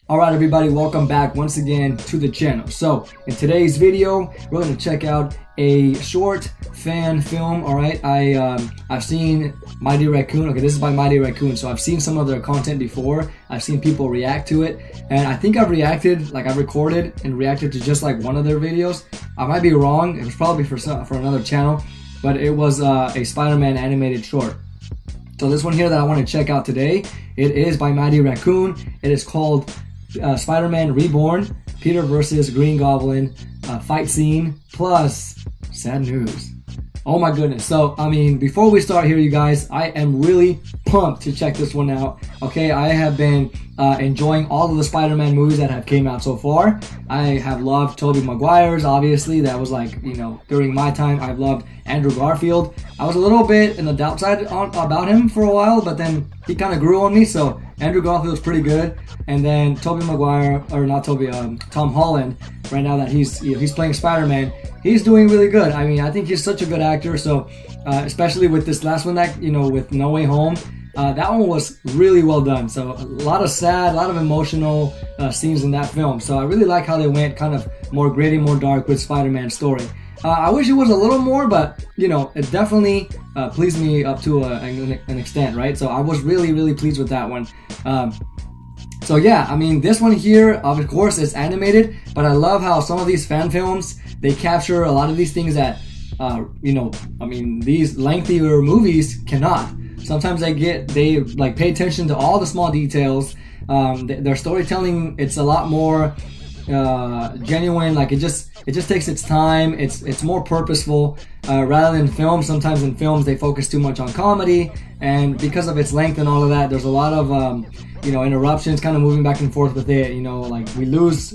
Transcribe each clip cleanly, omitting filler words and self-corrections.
Alright everybody, welcome back once again to the channel. So in today's video we're going to check out a short fan film. Alright, I've seen Mighty Raccoon. Okay, this is by Mighty Raccoon, so I've seen some of their content before. I've seen people react to it, and I think I've recorded and reacted to just like one of their videos. I might be wrong, it was probably for another channel, but it was a Spider-Man animated short. So this one here that I want to check out today, it is by Mighty Raccoon. It is called Spider-Man Reborn, Peter versus Green Goblin, fight scene, plus sad news. Oh my goodness. So, I mean, before we start here, you guys, I am really pumped to check this one out. Okay, I have been enjoying all of the Spider-Man movies that have came out so far. I have loved Tobey Maguire's, obviously. That was like, you know, during my time, I've loved Andrew Garfield. I was a little bit in the doubt side about him for a while, but then he kind of grew on me, so Andrew Garfield was pretty good. And then Tobey Maguire, or not Tobey, Tom Holland, right now that he's playing Spider-Man, he's doing really good. I mean, I think he's such a good actor, so especially with this last one, that, you know, with No Way Home, that one was really well done. So a lot of sad, a lot of emotional scenes in that film. So I really like how they went kind of more gritty, more dark with Spider-Man's story. I wish it was a little more, but you know, it definitely pleased me up to an extent, right? So I was really pleased with that one. So yeah, I mean, this one here, of course, is animated, but I love how some of these fan films, they capture a lot of these things that, you know, I mean, these lengthier movies cannot. Sometimes they like pay attention to all the small details. Their storytelling, it's a lot more genuine. Like it just takes its time. It's more purposeful rather than film. Sometimes in films they focus too much on comedy, and because of its length and all of that, there's a lot of you know, interruptions, kind of moving back and forth with it. You know, like we lose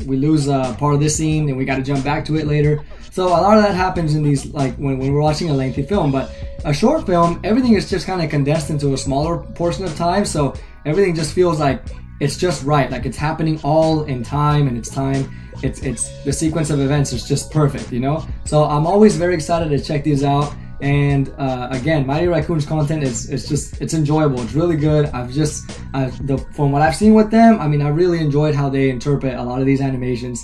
part of this scene and we got to jump back to it later. So a lot of that happens in these, like when we're watching a lengthy film. But a short film, everything is just kind of condensed into a smaller portion of time, so everything just feels like it's just right, like it's happening all in time, and it's the sequence of events is just perfect, you know. So I'm always very excited to check these out. And again, Mighty Raccoon's content it's enjoyable. It's really good. From what I've seen with them, I mean, I really enjoyed how they interpret a lot of these animations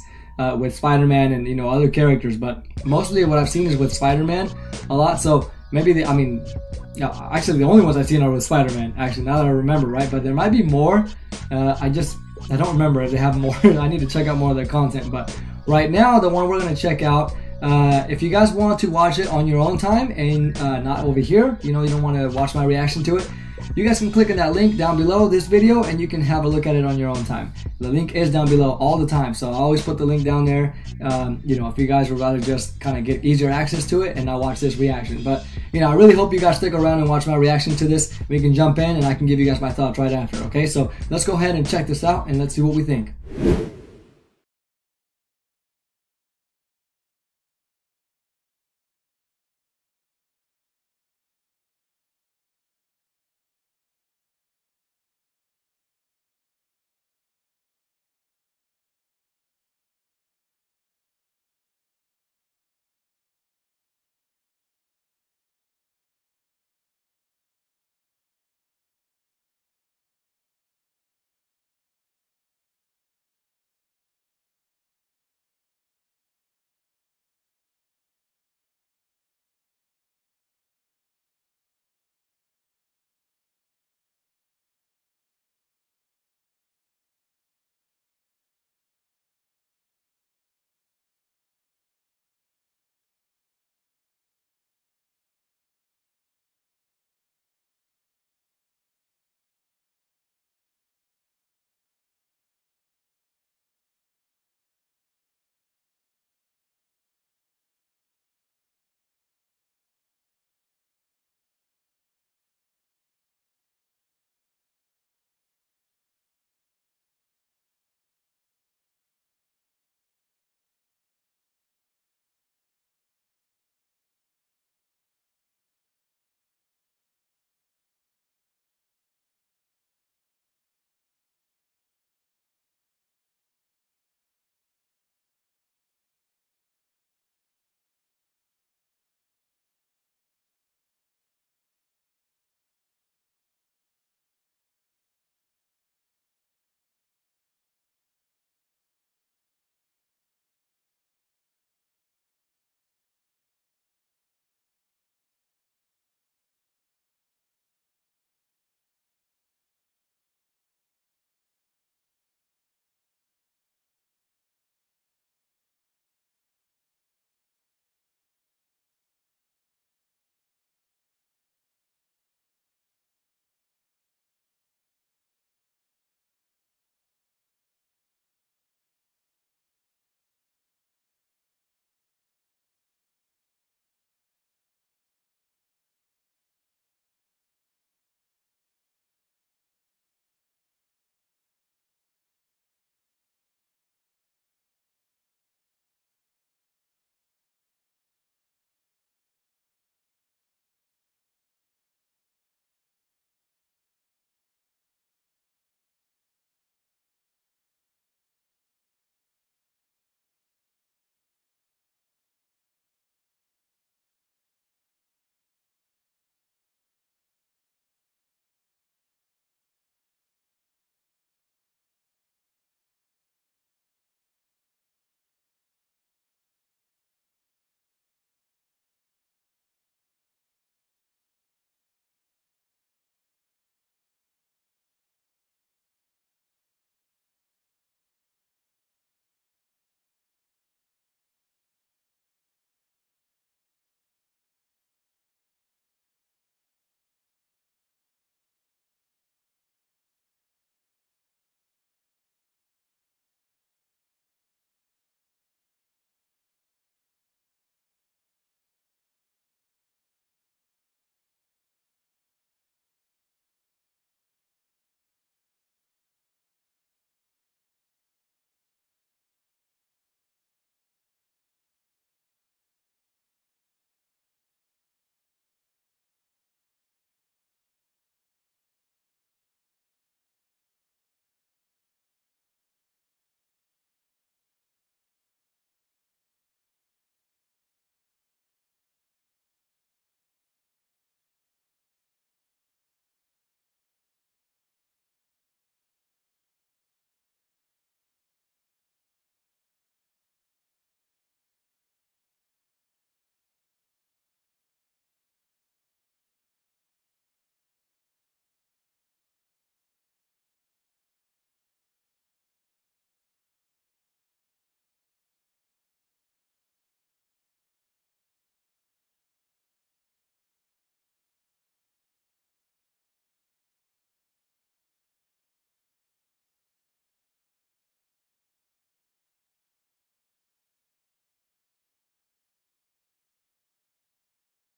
with Spider-Man and, you know, other characters. But mostly what I've seen is with Spider-Man a lot. So maybe actually the only ones I've seen are with Spider-Man. Actually, now that I remember, right? But there might be more. I don't remember if they have more. I need to check out more of their content. But right now, the one we're gonna check out. If you guys want to watch it on your own time and not over here, you know, you don't want to watch my reaction to it, you guys can click on that link down below this video and you can have a look at it on your own time. The link is down below all the time, so I always put the link down there. You know, if you guys would rather just kind of get easier access to it and not watch this reaction. But, you know, I really hope you guys stick around and watch my reaction to this. We can jump in and I can give you guys my thoughts right after, okay? So let's go ahead and check this out and let's see what we think.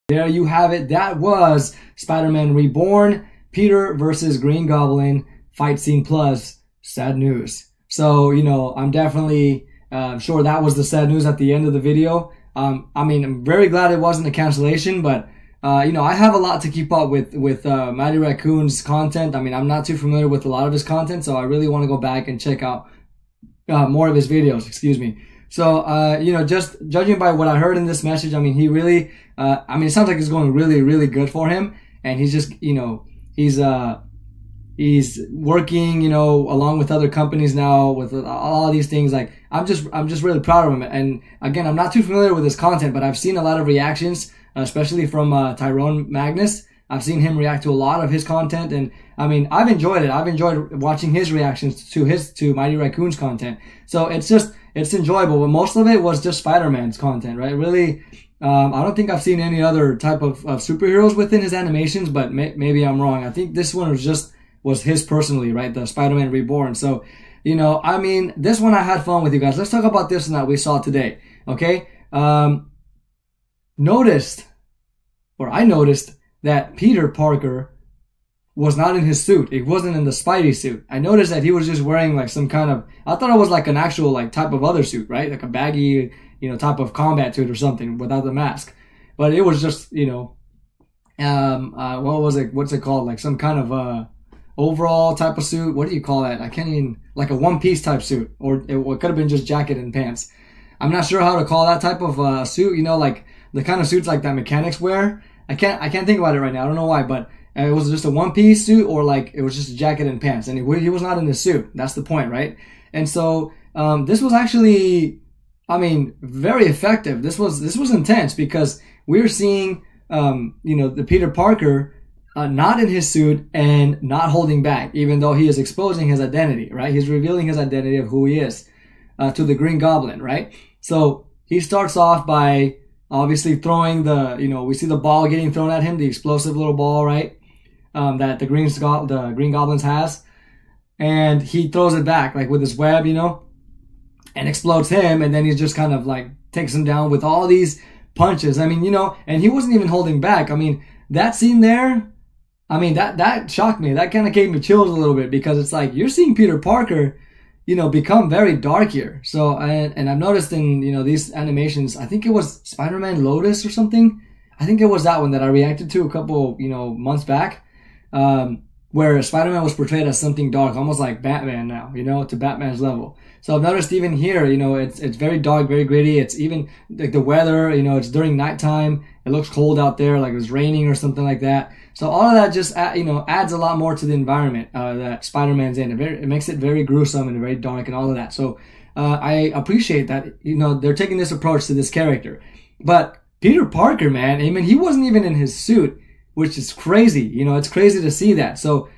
There you have it. That was Spider-Man Reborn, Peter versus Green Goblin, fight scene plus sad news. So, you know, I'm definitely sure that was the sad news at the end of the video. I mean, I'm very glad it wasn't a cancellation, but you know, I have a lot to keep up with Mighty Raccoon's content. I mean, I'm not too familiar with a lot of his content, so I really want to go back and check out more of his videos, excuse me. So, you know, just judging by what I heard in this message, I mean, he really, I mean, it sounds like it's going really, really good for him. And he's just, you know, he's working, you know, along with other companies now with all these things. Like, I'm just really proud of him. And again, I'm not too familiar with his content, but I've seen a lot of reactions, especially from Tyrone Magnus. I've seen him react to a lot of his content, and I mean, I've enjoyed it. I've enjoyed watching his reactions to Mighty Raccoon's content. So it's enjoyable, but most of it was just Spider-Man's content, right? Really, I don't think I've seen any other type of superheroes within his animations, but maybe I'm wrong. I think this one was his personally, right? The Spider-Man Reborn. So, you know, I mean, this one I had fun with you guys. Let's talk about this one that we saw today, okay? I noticed that Peter Parker was not in his suit. It wasn't in the Spidey suit. I noticed that he was just wearing like some kind of, I thought it was like an actual like type of other suit, right? Like a baggy, you know, type of combat suit or something without the mask. But it was just, you know, what was it? What's it called? Like some kind of overall type of suit. What do you call that? I can't even, like a one-piece type suit, or it could have been just jacket and pants. I'm not sure how to call that type of suit. You know, like the kind of suits like that mechanics wear. I can't think about it right now. I don't know why, but it was just a one-piece suit, or like it was just a jacket and pants, and he was not in the suit. That's the point, right? And so this was actually, I mean, very effective. This was intense because we were seeing, you know, the Peter Parker not in his suit and not holding back, even though he is exposing his identity, right? He's revealing his identity of who he is to the Green Goblin, right? So he starts off by obviously throwing you know, we see the ball getting thrown at him, the explosive little ball, right? That the Green Goblins has. And he throws it back, like with his web, you know, and explodes him. And then he's just kind of like takes him down with all these punches. I mean, you know, and he wasn't even holding back. I mean, that scene there, I mean, that shocked me. That kind of gave me chills a little bit, because it's like, you're seeing Peter Parker, you know, become very dark here. So, and I've noticed in, you know, these animations, I think it was Spider-Man Lotus or something. I think it was that one that I reacted to a couple, you know, months back, where Spider-Man was portrayed as something dark, almost like Batman now, you know, to Batman's level. So I've noticed even here, you know, it's very dark, very gritty. It's even like the weather, you know, it's during nighttime. It looks cold out there, like it was raining or something like that. So all of that just, you know, adds a lot more to the environment that Spider-Man's in. It makes it very gruesome and very dark and all of that. So I appreciate that, you know, they're taking this approach to this character. But Peter Parker, man, I mean, he wasn't even in his suit, which is crazy. You know, it's crazy to see that. So,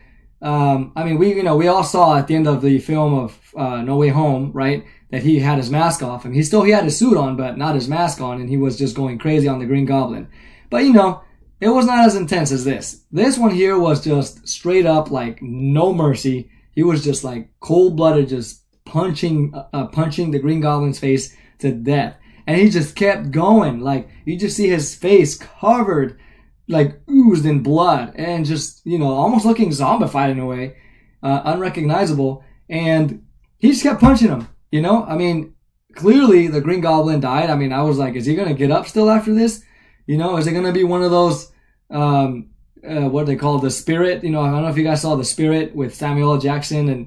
I mean, we all saw at the end of the film of No Way Home, right, that he had his mask off, and he had his suit on, but not his mask on, and he was just going crazy on the Green Goblin. But, you know, it was not as intense as this. This one here was just straight up, like, no mercy. He was just, like, cold-blooded, just punching the Green Goblin's face to death. And he just kept going. Like, you just see his face covered, like, oozed in blood. And just, you know, almost looking zombified in a way. Unrecognizable. And he just kept punching him, you know? I mean, clearly the Green Goblin died. I mean, I was like, is he going to get up still after this? You know, is it going to be one of those, what they call the Spirit? You know, I don't know if you guys saw The Spirit with Samuel L. Jackson, and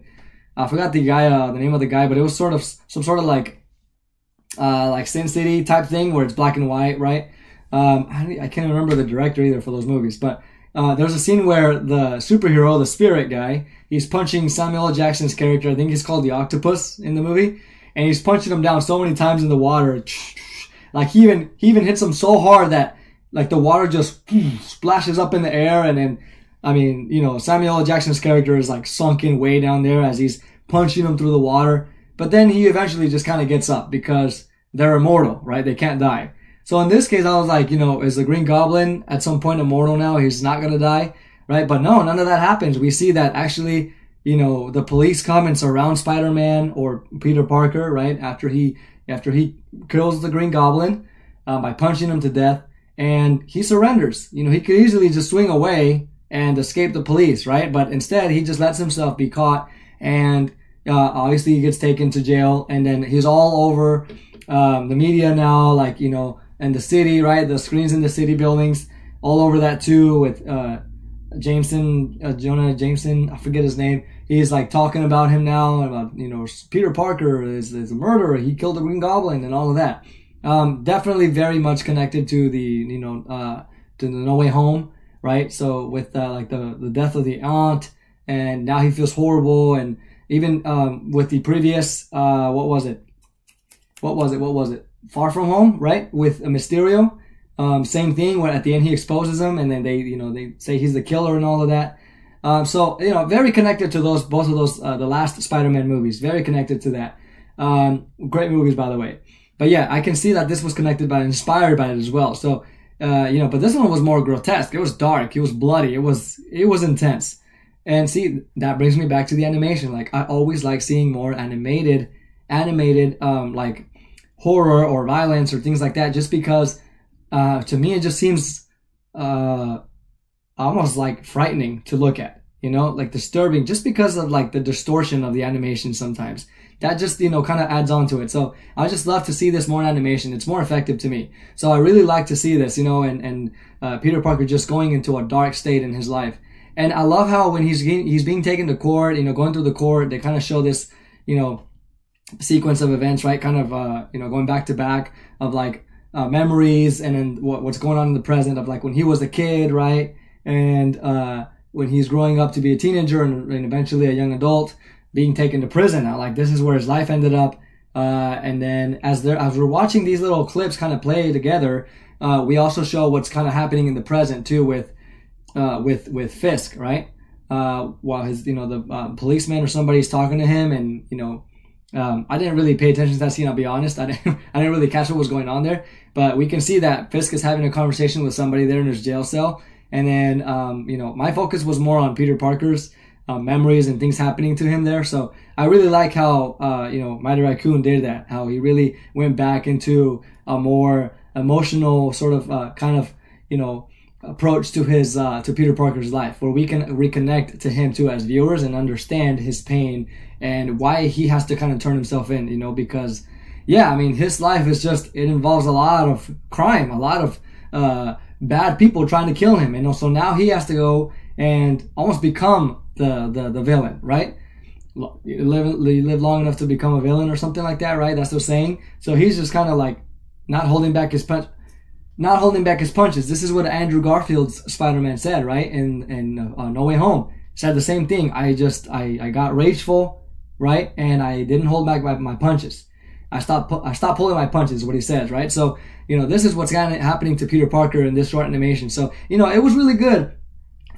I forgot the name of the guy, but it was sort of some sort of like Sin City type thing where it's black and white, right? I can't remember the director either for those movies, but there's a scene where the superhero, the Spirit guy, he's punching Samuel L. Jackson's character. I think he's called the Octopus in the movie, and he's punching him down so many times in the water. Like he even hits him so hard that like the water just splashes up in the air, and then, I mean, you know, Samuel L. Jackson's character is like sunken way down there as he's punching him through the water. But then he eventually just kind of gets up because they're immortal, right? They can't die. So in this case, I was like, you know, is the Green Goblin at some point immortal now? He's not going to die, right? But no, none of that happens. We see that actually, you know, the police come and surround Spider-Man or Peter Parker, right? After he kills the Green Goblin by punching him to death. and he surrenders. You know, he could easily just swing away and escape the police, right? But instead, he just lets himself be caught, and obviously he gets taken to jail, and then he's all over the media now, like, you know, and the city, right? The screens in the city buildings, all over that too, with Jonah Jameson, I forget his name. He's like talking about him now, about, you know, Peter Parker is a murderer. He killed the Green Goblin and all of that. Definitely very much connected to the, you know, to the No Way Home, right? So with like the death of the aunt, and now he feels horrible, and even with the previous what was it? Far From Home, right? With Mysterio, same thing. Where at the end he exposes him, and then they say he's the killer and all of that. So, you know, very connected to both of those, the last Spider-Man movies. Very connected to that. Great movies, by the way. But yeah, I can see that this was inspired by it as well. So, you know, but this one was more grotesque. It was dark. It was bloody. It was intense. And see, that brings me back to the animation. Like, I always like seeing more animated, like horror or violence or things like that, just because, to me, it just seems, almost like frightening to look at, you know, like disturbing, just because of like the distortion of the animation sometimes. That just, you know, kind of adds on to it. So I just love to see this more in animation. It's more effective to me. So I really like to see this, you know, and Peter Parker just going into a dark state in his life. And I love how when he's being taken to court, you know, going through the court, they kind of show this, you know, sequence of events, right? Kind of, you know, going back to back of like memories, and then what's going on in the present of like when he was a kid, right? And when he's growing up to be a teenager and eventually a young adult, being taken to prison. Now, like, this is where his life ended up. And then as we're watching these little clips kind of play together, we also show what's kind of happening in the present too with Fisk, right? While his, you know, the policeman or somebody's talking to him, and, you know, I didn't really pay attention to that scene, I'll be honest. I didn't really catch what was going on there, but we can see that Fisk is having a conversation with somebody there in his jail cell. And then, you know, my focus was more on Peter Parker's memories and things happening to him there. So I really like how, you know, Mighty Raccoon did that, how he really went back into a more emotional sort of kind of, you know, approach to his to Peter Parker's life, where we can reconnect to him too as viewers and understand his pain and why he has to kind of turn himself in, you know, because, yeah, I mean, his life is just, it involves a lot of crime, a lot of bad people trying to kill him, and so now he has to go and almost become the villain, right? You live long enough to become a villain or something like that, right? That's the saying. So he's just kind of like not holding back his punches. This is what Andrew Garfield's Spider-Man said, right? In No Way Home, said the same thing. I got rageful, right? And I didn't hold back my punches. I stopped pulling my punches, is what he says, right? So, you know, this is what's kind of happening to Peter Parker in this short animation. So, you know, it was really good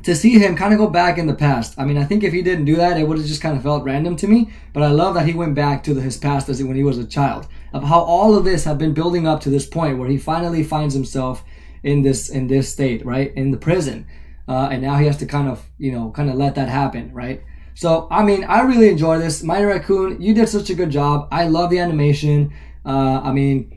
to see him kind of go back in the past. I mean, I think if he didn't do that, it would have just kind of felt random to me. But I love that he went back to his past as when he was a child, of how all of this have been building up to this point where he finally finds himself in this state, right? In the prison. And now he has to kind of let that happen, right? So, I mean, I really enjoy this. Mighty Raccoon, you did such a good job. I love the animation. I mean,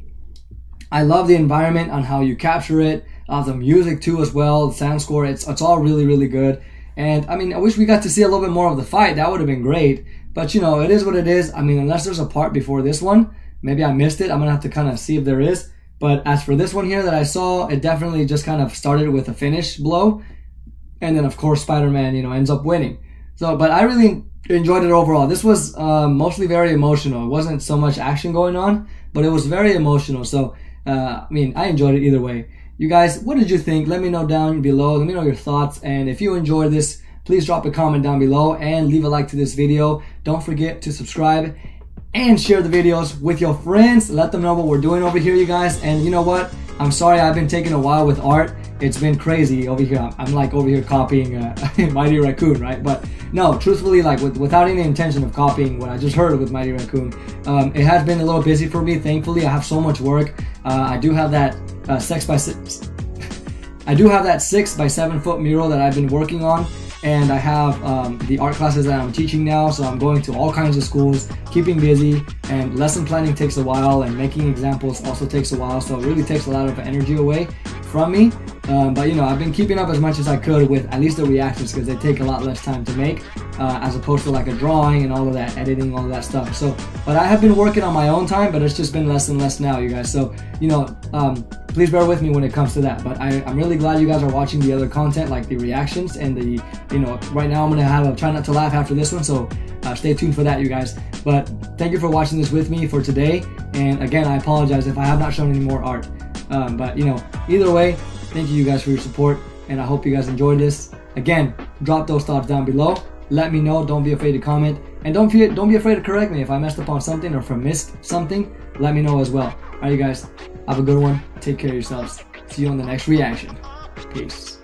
I love the environment on how you capture it. The music too as well, the sound score, it's all really, really good. And I mean, I wish we got to see a little bit more of the fight. That would have been great. But, you know, it is what it is. I mean, unless there's a part before this one, maybe I missed it. I'm going to have to kind of see if there is. But as for this one here that I saw, it definitely just kind of started with a finish blow. And then, of course, Spider-Man, you know, ends up winning. So, but I really enjoyed it overall. This was mostly very emotional. It wasn't so much action going on, but it was very emotional. So, I mean, I enjoyed it either way. You guys, what did you think? Let me know down below. Let me know your thoughts. And if you enjoyed this, please drop a comment down below and leave a like to this video. Don't forget to subscribe and share the videos with your friends. Let them know what we're doing over here, you guys. And you know what? I'm sorry I've been taking a while with art. It's been crazy over here. I'm like over here copying Mighty Raccoon, right? But no, truthfully, like without any intention of copying what I just heard with Mighty Raccoon, it has been a little busy for me. Thankfully, I have so much work. I do have that 6x7 foot mural that I've been working on, and I have the art classes that I'm teaching now, so I'm going to all kinds of schools, keeping busy, and lesson planning takes a while, and making examples also takes a while, so it really takes a lot of energy away from me. But you know, I've been keeping up as much as I could with at least the reactions, because they take a lot less time to make as opposed to like a drawing and all of that, editing, all of that stuff. So, but I have been working on my own time, but it's just been less and less now, you guys. So, you know, please bear with me when it comes to that. But I'm really glad you guys are watching the other content, like the reactions and the, you know, right now I'm gonna have a try not to laugh after this one. So stay tuned for that, you guys. But thank you for watching this with me for today. And again, I apologize if I have not shown any more art. But you know, either way, thank you guys for your support, and I hope you guys enjoyed this. Again, drop those thoughts down below. Let me know. Don't be afraid to comment, and don't be afraid to correct me if I messed up on something or if I missed something. Let me know as well. All right, you guys, have a good one. Take care of yourselves. See you on the next reaction. Peace.